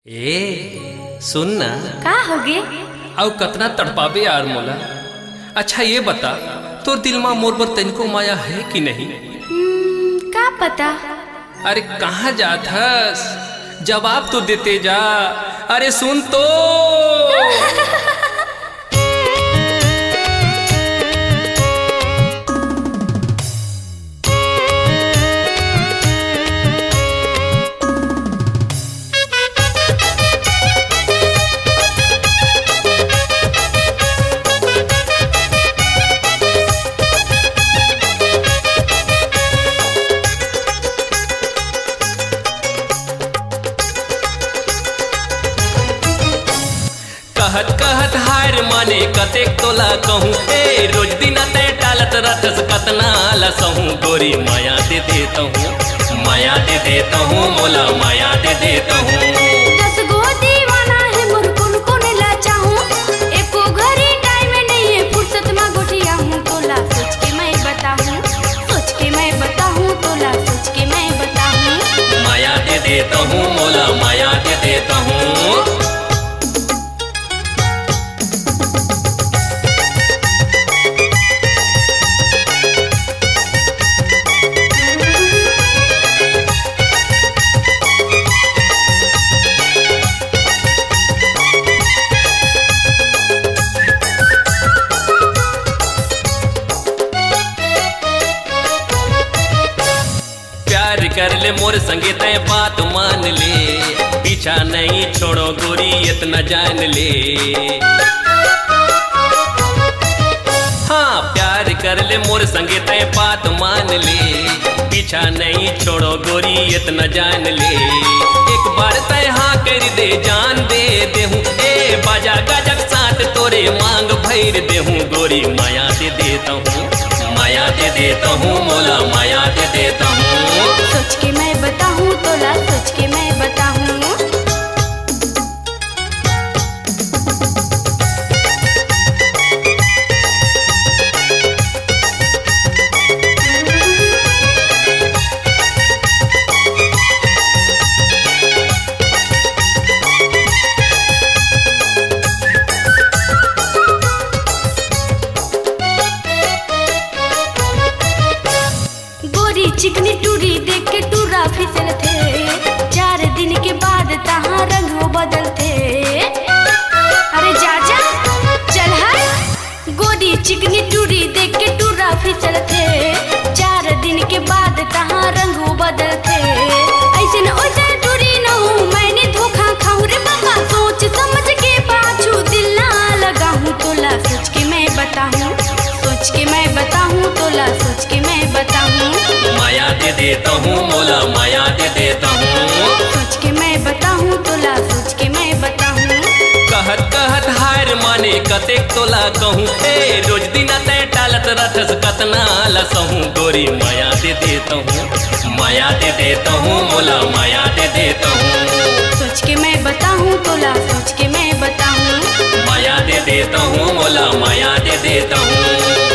ए सुन ना। का होगे? आउ कतना तड़पाबे यार मोला। अच्छा ये बता, तोर दिल में मोर पर तनिको माया है कि नहीं? का पता। अरे कहाँ जात हस, जवाब तो देते जा। अरे सुन तो। कहत कहत हार माने कतेक तोला कहूँ, ए रोज दिन तय टालत रथस कतना लसहूँ। गोरी माया दे देता हूँ, माया दे देता हूँ, मोला माया दे देता हूँ। 10 गो दीवाना है मोर कुन कुन लाचा हूँ, एको घड़ी टाइम नहीं है फुर्सत में गोठिया हूँ। तोला सोच के मैं बताऊँ, सोच के मैं बताऊँ, तोला सोच के मैं बताऊँ। माया दे देता हूँ, मोला माया दे देता हूँ। कर ले मोर संगे तय बात मान ले, पीछा नहीं छोड़ो गोरी इतना जान ले। हाँ प्यार कर ले मोर संगे तय बात मान ले, पीछा नहीं छोड़ो गोरी इतना जान ले। एक बार तय हाँ कर दे जान दे देहूँ, ए बाजा गजक साथ तोरे मांग भैर देहूँ। गोरी माया दे देता हूँ, माया दे देता हूँ, मोला माया दे देता हूँ। सोच के मैं बताऊँ, तोला सोच के मैं बताऊँ। गोरी चिकनी टूरी देख के टूरा फिसल थे, 4 दिन के बाद तहाँ रंग हो बदल थे। अरे जा जा चल है। गोरी चिकनी टूरी देख के टूरा फिसल थे, 4 दिन के बाद तहाँ रंग हो बदल थे। ऐसे न ओसे टूरी न हूँ, मैंने धोखा खाऊं रे बाबा। सोच समझ के पाछू दिल ना लगाऊं, तोला सोच के मैं बताऊं, सोच के मैं बताऊं, तोला सोच के मैं बताऊं। माया दे देता हूँ, मोला माया दे देता हूँ। सोच के मैं बताऊं, तोला सोच के मैं बताऊं। कहत कहत हार माने कतेक तोला कहूँ, ए रोज दिन तय टालत रथस कतना लसहूँ। गोरी माया दे देता हूँ, माया दे देता हूँ, मोला माया दे देता हूँ। सोच के मैं बताऊं, तोला सोच के मैं बताऊं। माया दे देता हूँ, मोला माया दे देता हूँ।